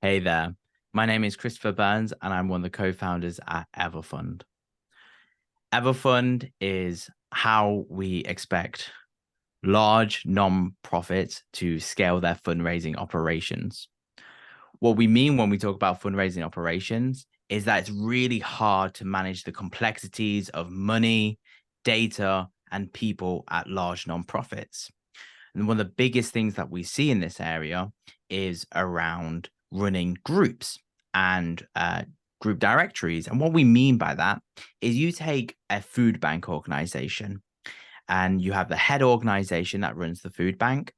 Hey there. My name is Christopher Burns, and I'm one of the co-founders at Everfund. Everfund is how we expect large non-profits to scale their fundraising operations. What we mean when we talk about fundraising operations is that it's really hard to manage the complexities of money, data, and people at large non-profits. And one of the biggest things that we see in this area is around running groups and group directories. And what we mean by that is you take a food bank organization and you have the head organization that runs the food bank,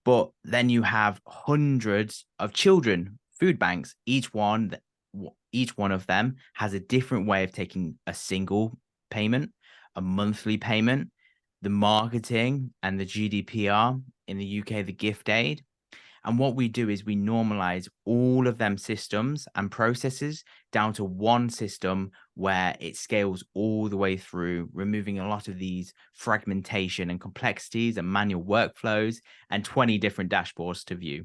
but then you have hundreds of children food banks. Each one of them has a different way of taking a single payment, a monthly payment, the marketing and the GDPR in the UK, the gift aid. And what we do is we normalize all of them systems and processes down to one system where it scales all the way through, removing a lot of these fragmentation and complexities and manual workflows and 20 different dashboards to view.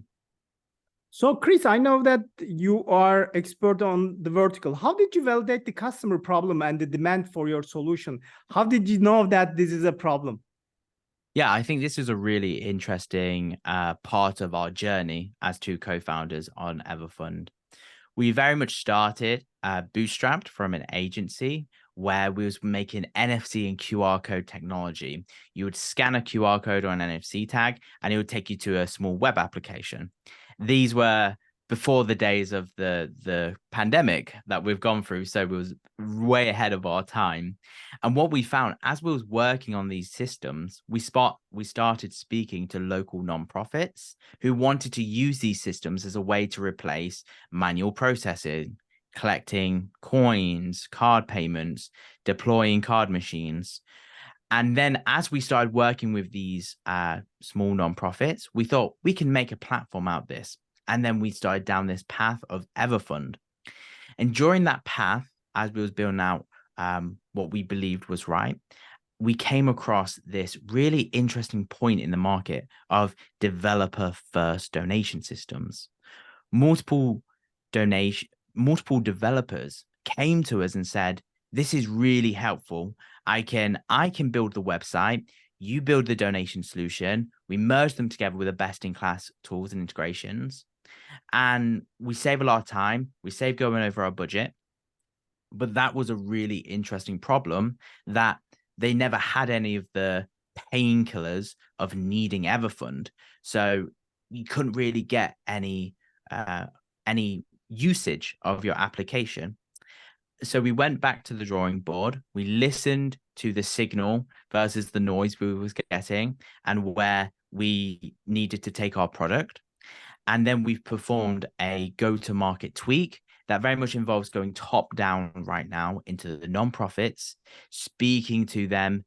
So, Chris, I know that you are expert on the vertical. How did you validate the customer problem and the demand for your solution? How did you know that this is a problem? Yeah, I think this is a really interesting part of our journey as two co-founders on Everfund. We very much started bootstrapped from an agency where we was making NFC and QR code technology. You would scan a QR code or an NFC tag, and it would take you to a small web application. These were before the days of the pandemic that we've gone through, so it was way ahead of our time. And what we found as we was working on these systems, we started speaking to local nonprofits who wanted to use these systems as a way to replace manual processing, collecting coins, card payments, deploying card machines. And then as we started working with these small nonprofits, we thought we can make a platform out of this. And then we started down this path of Everfund. And during that path, as we was building out what we believed was right, we came across this really interesting point in the market of developer first donation systems. Multiple multiple developers came to us and said, this is really helpful. I can build the website, you build the donation solution, we merge them together with the best in class tools and integrations, and we save a lot of time, we save going over our budget. But that was a really interesting problem, that they never had any of the painkillers of needing Everfund. So you couldn't really get any usage of your application. So we went back to the drawing board. We listened to the signal versus the noise we was getting and where we needed to take our product. And then we've performed a go-to-market tweak that very much involves going top down right now into the nonprofits, speaking to them,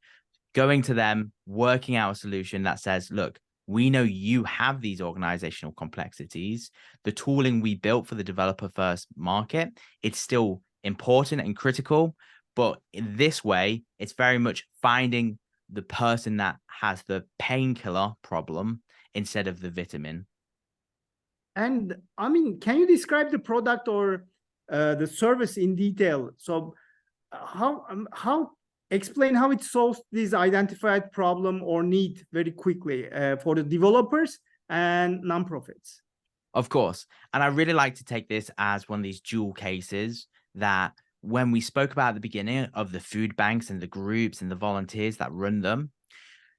going to them, working out a solution that says, look, we know you have these organizational complexities. The tooling we built for the developer first market, it's still important and critical. But in this way, it's very much finding the person that has the painkiller problem instead of the vitamin. And I mean, can you describe the product or the service in detail? So, how explain how it solves this identified problem or need very quickly for the developers and nonprofits? Of course. And I really like to take this as one of these dual cases that when we spoke about at the beginning of the food banks and the groups and the volunteers that run them,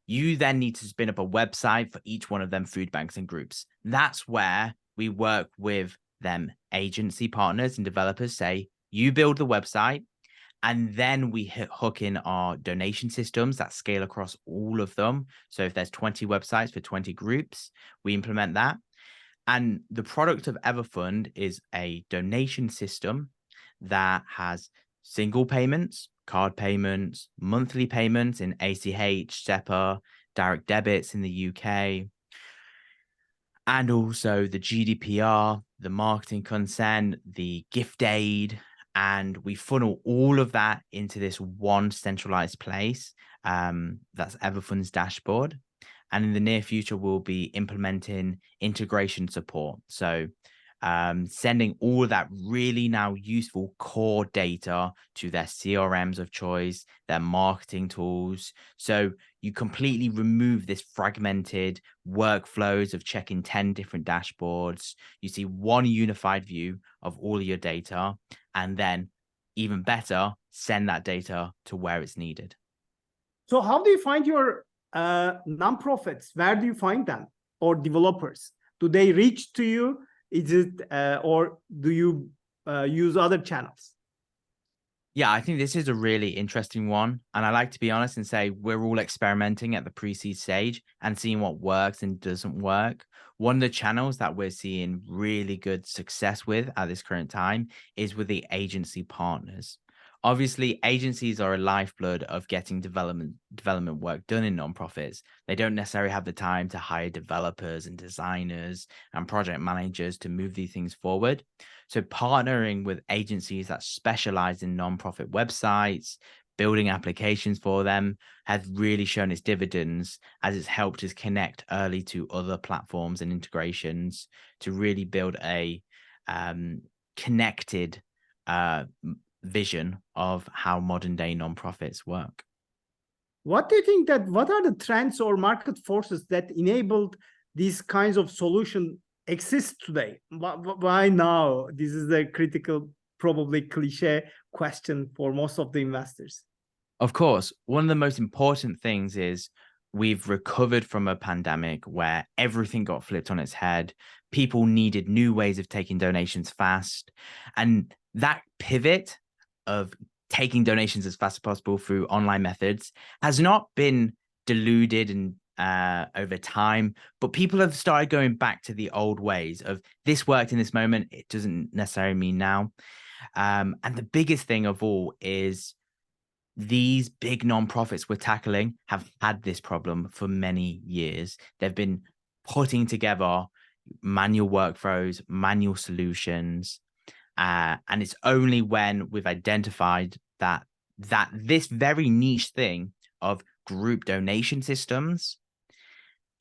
you then need to spin up a website for each one of them food banks and groups. That's where we work with them agency partners and developers, say, you build the website, and then we hook in our donation systems that scale across all of them. So if there's 20 websites for 20 groups, we implement that. And the product of Everfund is a donation system that has single payments, card payments, monthly payments in ACH, SEPA, direct debits in the UK, and also the GDPR, the marketing consent, the gift aid, and we funnel all of that into this one centralized place. That's Everfund's dashboard. And in the near future, we'll be implementing integration support. So sending all of that really now useful core data to their CRMs of choice, their marketing tools. So you completely remove this fragmented workflows of checking 10 different dashboards. You see one unified view of all of your data, and then even better, send that data to where it's needed. So how do you find your nonprofits? Where do you find them, or developers? Do they reach to you? Is it or do you use other channels? Yeah, I think this is a really interesting one. And I like to be honest and say we're all experimenting at the pre-seed stage and seeing what works and doesn't work. One of the channels that we're seeing really good success with at this current time is with the agency partners. Obviously, agencies are a lifeblood of getting development work done in nonprofits. They don't necessarily have the time to hire developers and designers and project managers to move these things forward. So partnering with agencies that specialize in nonprofit websites, building applications for them has really shown its dividends as it's helped us connect early to other platforms and integrations to really build a connected vision of how modern day nonprofits work. What do you think that what are the trends or market forces that enabled these kinds of solution exist today? Why now? This is the critical, probably cliche question for most of the investors. Of course, one of the most important things is we've recovered from a pandemic where everything got flipped on its head. People needed new ways of taking donations fast. And that pivot of taking donations as fast as possible through online methods has not been diluted and over time, but people have started going back to the old ways of this worked in this moment. It doesn't necessarily mean now. And the biggest thing of all is these big nonprofits we're tackling have had this problem for many years. They've been putting together manual workflows, manual solutions, and it's only when we've identified that this very niche thing of group donation systems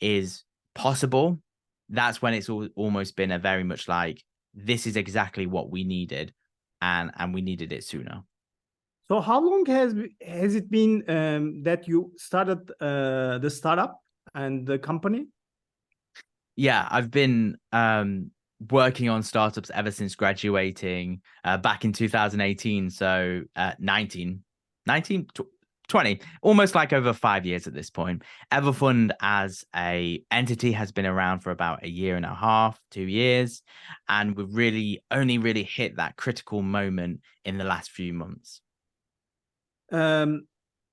is possible. That's when it's almost been a very much like this is exactly what we needed, and we needed it sooner. So how long has it been that you started the startup and the company? Yeah, I've been working on startups ever since graduating back in 2018. So 20, almost like over 5 years at this point. Everfund as a entity has been around for about a year and a half, 2 years. And we've really only really hit that critical moment in the last few months.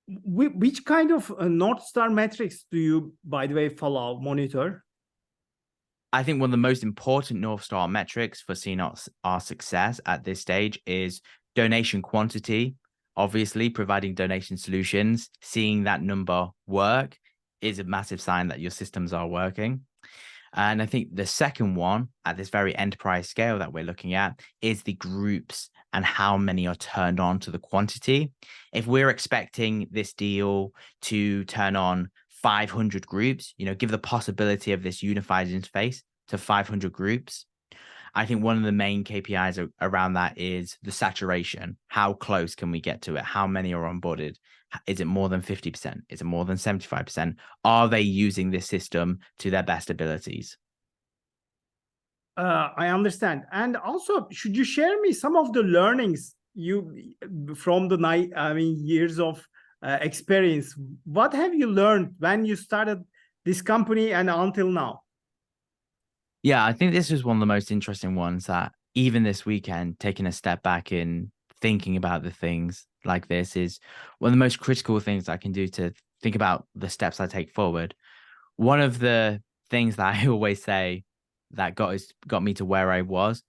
Which kind of North Star metrics do you, by the way, follow, monitor? I think one of the most important North Star metrics for seeing our success at this stage is donation quantity. Obviously, providing donation solutions, seeing that number work is a massive sign that your systems are working. And I think the second one at this very enterprise scale that we're looking at is the groups and how many are turned on to the quantity. If we're expecting this deal to turn on 500 groups, give the possibility of this unified interface to 500 groups. I think one of the main KPIs around that is the saturation. How close can we get to it? How many are onboarded? Is it more than 50%? Is it more than 75%? Are they using this system to their best abilities? I understand. And also, should you share me some of the learnings you from the years of experience? What have you learned when you started this company and until now? Yeah, I think this is one of the most interesting ones that even this weekend, taking a step back in thinking about the things like this is one of the most critical things I can do to think about the steps I take forward. One of the things that I always say that got me to where I was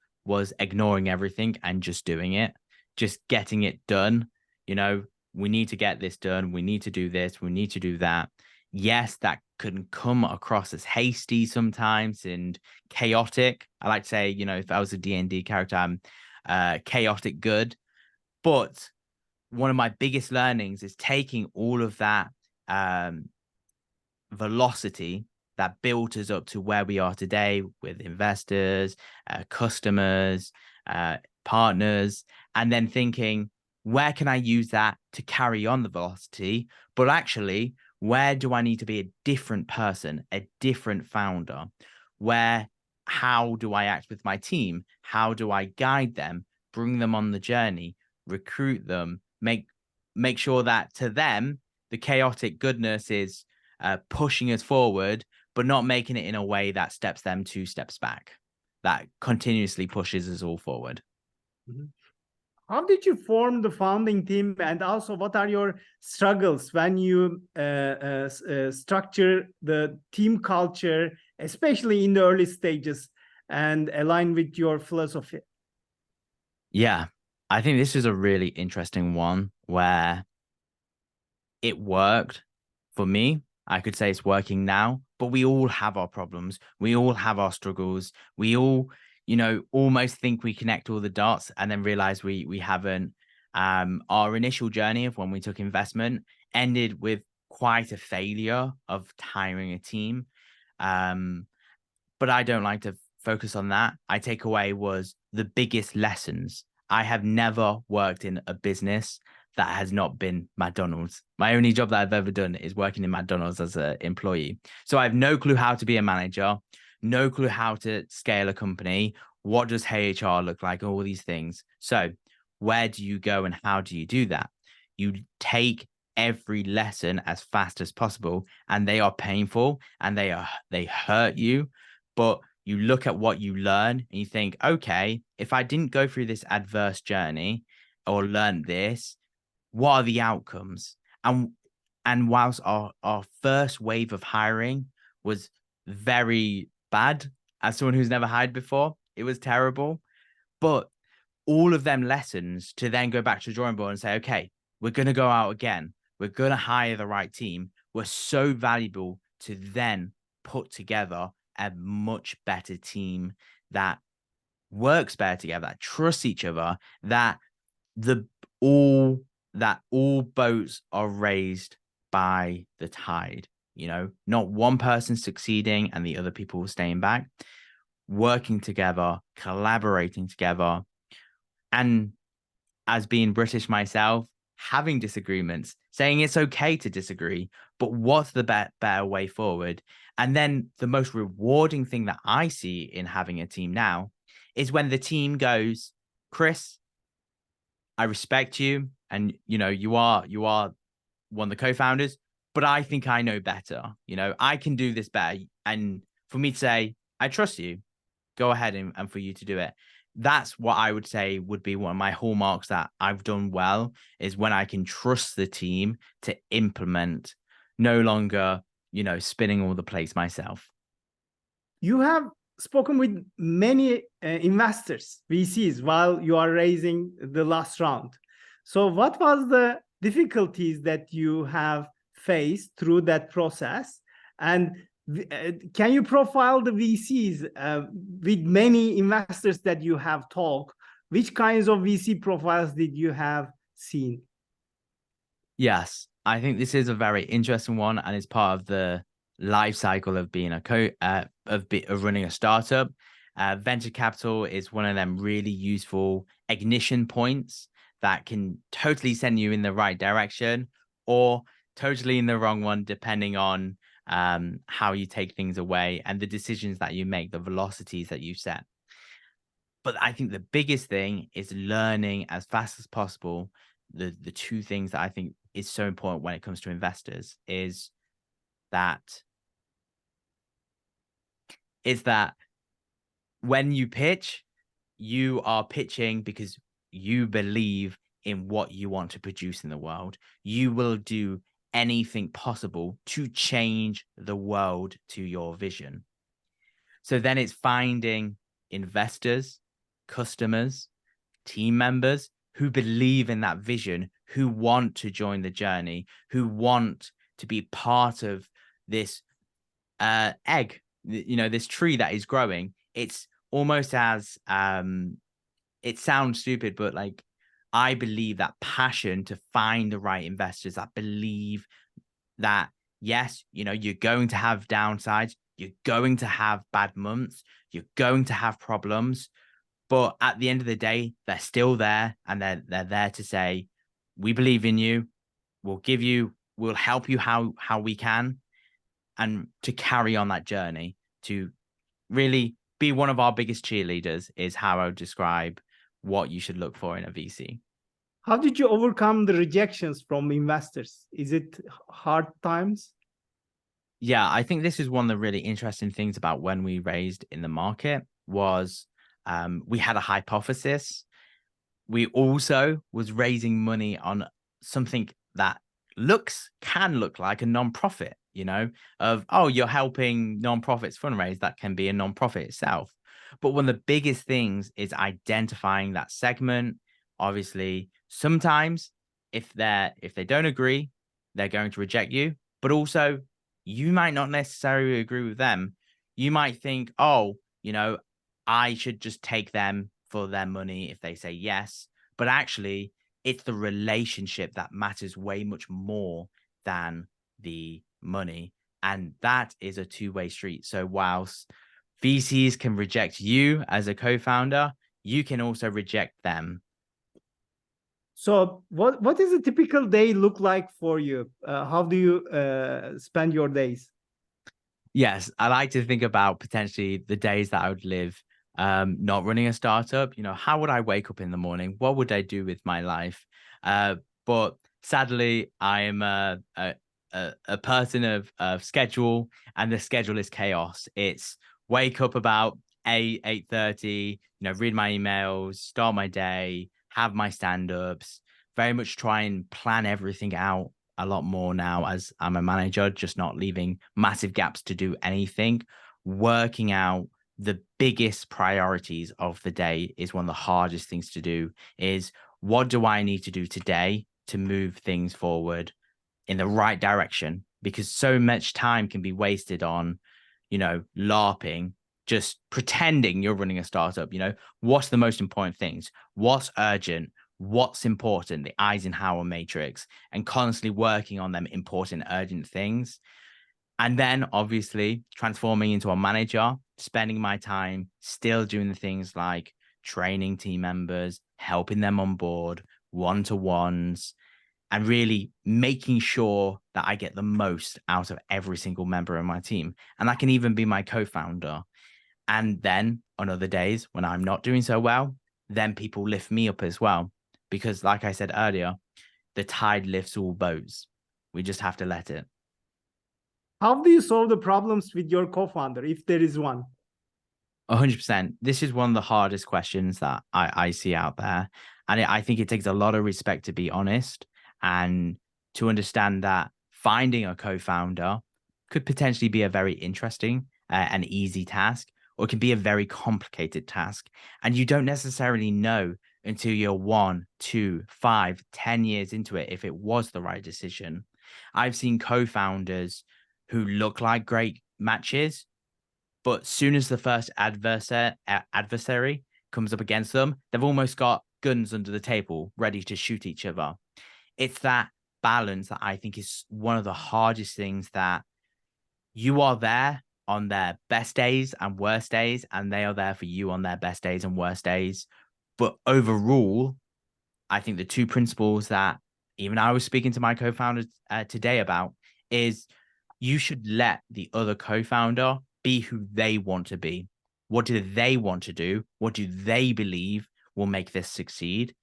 ignoring everything and just doing it, just getting it done. We need to get this done. We need to do this. We need to do that. Yes, that can come across as hasty sometimes and chaotic. I like to say, if I was a D&D character, I'm chaotic good. But one of my biggest learnings is taking all of that velocity that built us up to where we are today with investors, customers, partners, and then thinking, where can I use that to carry on the velocity? But actually, where do I need to be a different person, a different founder? How do I act with my team? How do I guide them, bring them on the journey, recruit them, make sure that to them, the chaotic goodness is pushing us forward, but not making it in a way that steps them 2 steps back, that continuously pushes us all forward. Mhm. How did you form the founding team, and also what are your struggles when you structure the team culture, especially in the early stages, and align with your philosophy? Yeah, I think this is a really interesting one where it worked for me. I could say it's working now, but we all have our problems. We all have our struggles. We all, almost think we connect all the dots and then realize we haven't. Our initial journey of when we took investment ended with quite a failure of hiring a team. But I don't like to focus on that. I take away was the biggest lessons. I have never worked in a business that has not been McDonald's. My only job that I've ever done is working in McDonald's as an employee. So I have no clue how to be a manager, no clue how to scale a company. What does HR look like? All these things. So where do you go and how do you do that? You take every lesson as fast as possible, and they are painful and they hurt you, but you look at what you learn and you think, okay, if I didn't go through this adverse journey or learn this, what are the outcomes? And whilst our first wave of hiring was very bad, as someone who's never hired before, it was terrible. But all of them lessons to then go back to the drawing board and say, okay, we're going to go out again. We're going to hire the right team. Were so valuable to then put together a much better team that works better together, that trusts each other, that the all all boats are raised by the tide, not one person succeeding and the other people staying back, working together, collaborating together. And as being British myself, having disagreements, saying it's okay to disagree, but what's the better way forward? And then the most rewarding thing that I see in having a team now is when the team goes, Chris, I respect you, and you are one of the co-founders, but I think I know better. I can do this better. And for me to say, I trust you, go ahead and for you to do it. That's what I would say would be one of my hallmarks that I've done well, is when I can trust the team to implement, no longer, spinning all the plates myself. You have spoken with many investors, VCs, while you are raising the last round. So what was the difficulties that you have faced through that process? And can you profile the VCs with many investors that you have talked? Which kinds of VC profiles did you have seen? Yes, I think this is a very interesting one, and it's part of the life cycle of being of running a startup. Venture capital is one of them really useful ignition points that can totally send you in the right direction or totally in the wrong one, depending on how you take things away and the decisions that you make, the velocities that you set. But I think the biggest thing is learning as fast as possible. The two things that I think is so important when it comes to investors is that when you pitch, you are pitching because you believe in what you want to produce in the world. You will do anything possible to change the world to your vision. So then it's finding investors, customers, team members who believe in that vision, who want to join the journey, who want to be part of this egg, this tree that is growing. It's almost as it sounds stupid, but like I believe that passion to find the right investors that believe that yes, you're going to have downsides, You're going to have bad months. You're going to have problems. But at the end of the day, they're still there, and they're there to say, we believe in you. We'll help you how we can, and to carry on that journey, to really be one of our biggest cheerleaders is how I would describe what you should look for in a VC. How did you overcome the rejections from investors? Is it hard times? Yeah, I think this is one of the really interesting things about when we raised in the market was we had a hypothesis. We also was raising money on something that can look like a non-profit, of, oh, you're helping non-profits fundraise. That can be a non-profit itself. But one of the biggest things is identifying that segment. Obviously, sometimes if they don't agree, they're going to reject you. But also, you might not necessarily agree with them. You might think, oh, I should just take them for their money if they say yes. But actually, it's the relationship that matters way much more than the money. And that is a two-way street. So whilst VCs can reject you as a co-founder, you can also reject them. So what does a typical day look like for you? How do you spend your days? Yes, I like to think about potentially the days that I would live not running a startup. How would I wake up in the morning? What would I do with my life? But sadly, I am a person of schedule, and the schedule is chaos. It's wake up about 8:30, read my emails, start my day, have my stand-ups, very much try and plan everything out a lot more now as I'm a manager, just not leaving massive gaps to do anything. Working out the biggest priorities of the day is one of the hardest things to do. Is what do I need to do today to move things forward in the right direction? Because so much time can be wasted on, LARPing, just pretending you're running a startup. What's the most important things? What's urgent? What's important, the Eisenhower matrix, and constantly working on them important, urgent things. And then obviously transforming into a manager, spending my time still doing the things like training team members, helping them on board, one-to-ones, and really making sure that I get the most out of every single member of my team. And that can even be my co-founder. And then on other days when I'm not doing so well, then people lift me up as well. Because like I said earlier, the tide lifts all boats. We just have to let it. How do you solve the problems with your co-founder, if there is one? 100%. This is one of the hardest questions that I see out there. And I think it takes a lot of respect to be honest and to understand that finding a co-founder could potentially be a very interesting and easy task, or it can be a very complicated task. And you don't necessarily know until you're 1, 2, 5, 10 years into it if it was the right decision. I've seen co-founders who look like great matches, but soon as the first adversary comes up against them, they've almost got guns under the table ready to shoot each other. It's that balance that I think is one of the hardest things, that you are there on their best days and worst days, and they are there for you on their best days and worst days. But overall, I think the two principles that even I was speaking to my co-founders today about is you should let the other co-founder be who they want to be. What do they want to do? What do they believe will make this succeed?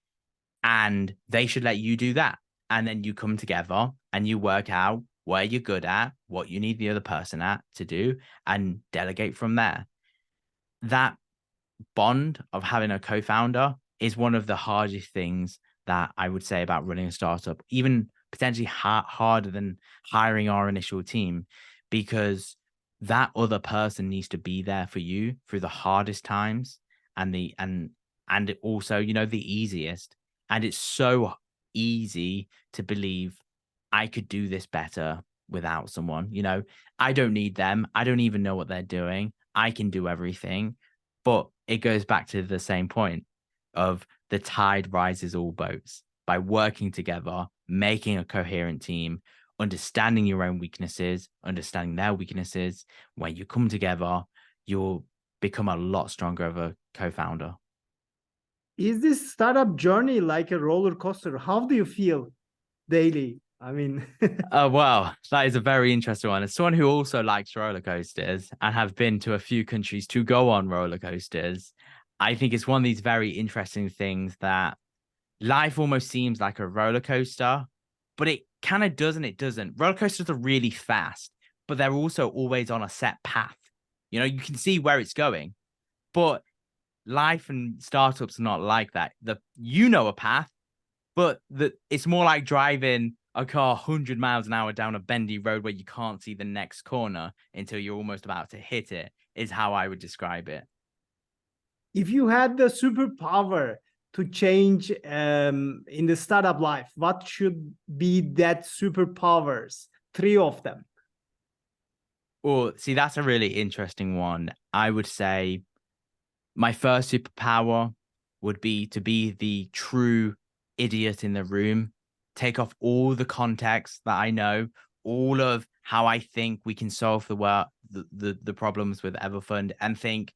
And they should let you do that. And then you come together and you work out where you're good at, what you need the other person at to do, and delegate from there. That bond of having a co-founder is one of the hardest things that I would say about running a startup, even potentially harder than hiring our initial team, because that other person needs to be there for you through the hardest times and also, the easiest. And it's so easy to believe I could do this better without someone. I don't need them. I don't even know what they're doing. I can do everything. But it goes back to the same point of the tide rises all boats. By working together, making a coherent team, understanding your own weaknesses, understanding their weaknesses. When you come together, you'll become a lot stronger of a co-founder. Is this startup journey like a roller coaster? How do you feel daily? I mean, Oh, wow. That is a very interesting one. As someone who also likes roller coasters and have been to a few countries to go on roller coasters, I think it's one of these very interesting things that life almost seems like a roller coaster, but it kind of does and it doesn't. Roller coasters are really fast, but they're also always on a set path. You know, you can see where it's going, but life and startups are not like that. A path, but it's more like driving a car 100 miles an hour down a bendy road where you can't see the next corner until you're almost about to hit it, is how I would describe it. if you had the superpower to change in the startup life, what should be that superpowers? Three of them. Well, see, that's a really interesting one. I would say my first superpower would be to be the true idiot in the room, take off all the context that I know, all of how I think we can solve the problems with Everfund, and think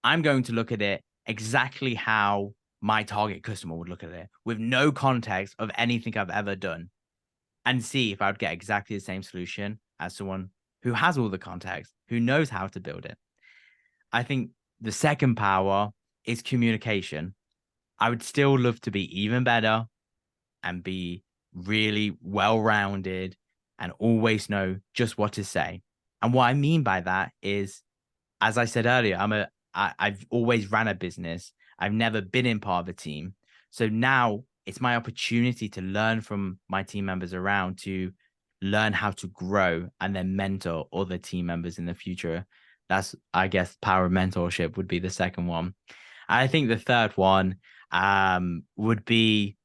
I'm going to look at it exactly how my target customer would look at it, with no context of anything I've ever done, and see if I would get exactly the same solution as someone who has all the context, who knows how to build it. I think the second power is communication. I would still love to be even better and be really well-rounded and always know just what to say. And what I mean by that is, as I said earlier, I've always ran a business. I've never been in part of a team. So now it's my opportunity to learn from my team members around, to learn how to grow and then mentor other team members in the future. That's, I guess, power of mentorship would be the second one. I think the third one would be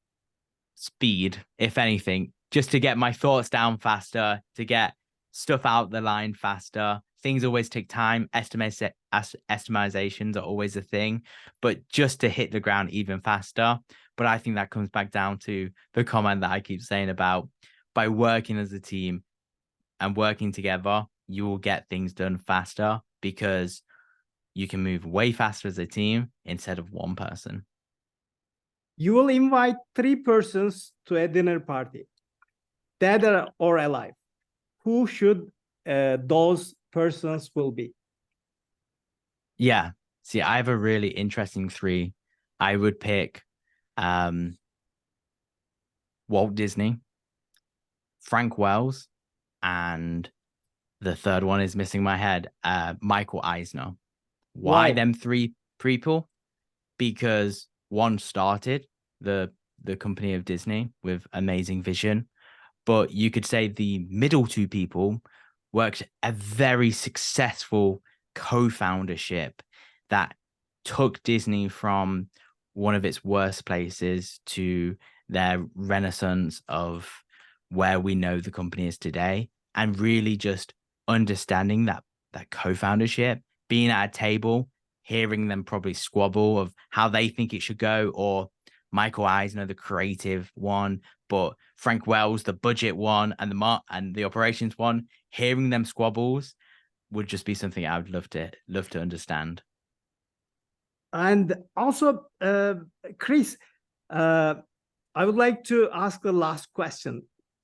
speed, if anything, just to get my thoughts down faster, to get stuff out the line faster. Things always take time. Estimations are always a thing, but just to hit the ground even faster. But I think that comes back down to the comment that I keep saying about, by working as a team and working together, you will get things done faster because you can move way faster as a team instead of one person. You will invite three persons to a dinner party, dead or alive. Who should those persons will be? Yeah. See, I have a really interesting three. I would pick Walt Disney, Frank Wells, and the third one is missing my head, Michael Eisner. Why Wow. them three people? Because one started the company of Disney with amazing vision, but you could say the middle two people worked a very successful co-foundership that took Disney from one of its worst places to their renaissance of where we know the company is today, and really just understanding that co-foundership, being at a table, hearing them probably squabble of how they think it should go, or Michael Eisner, the creative one, but Frank Wells, the budget one, and the operations one, hearing them squabbles would just be something I would love to understand. And also, Chris, I would like to ask the last question.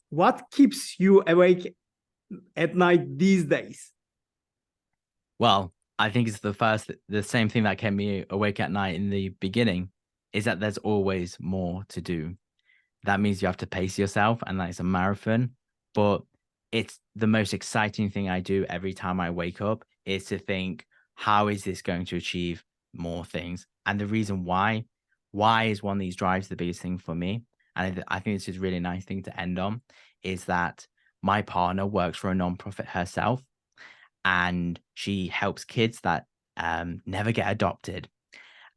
What keeps you awake at night these days? Well, I think it's the same thing that kept me awake at night in the beginning, is that there's always more to do. That means you have to pace yourself, and that is a marathon. But it's the most exciting thing I do every time I wake up, is to think, how is this going to achieve more things? And the reason why is one of these drives the biggest thing for me. And I think this is a really nice thing to end on, is that my partner works for a nonprofit herself, and she helps kids that never get adopted,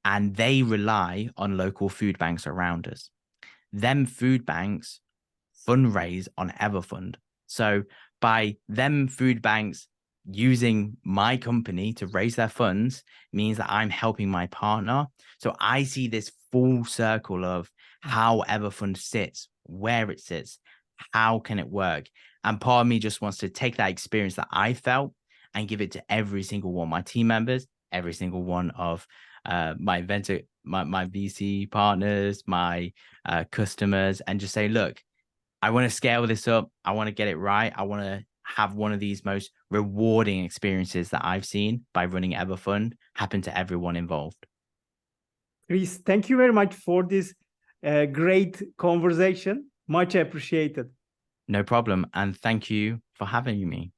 and they rely on local food banks around us. Them food banks fundraise on Everfund. So by them food banks using my company to raise their funds means that I'm helping my partner. So I see this full circle of how Everfund sits, where it sits, how can it work? And part of me just wants to take that experience that I felt and give it to every single one of my team members, every single one of my venture, my VC partners, my customers, and just say, look, I want to scale this up. I want to get it right. I want to have one of these most rewarding experiences that I've seen by running Everfund happen to everyone involved. Chris, thank you very much for this great conversation. Much appreciated. No problem. And thank you for having me.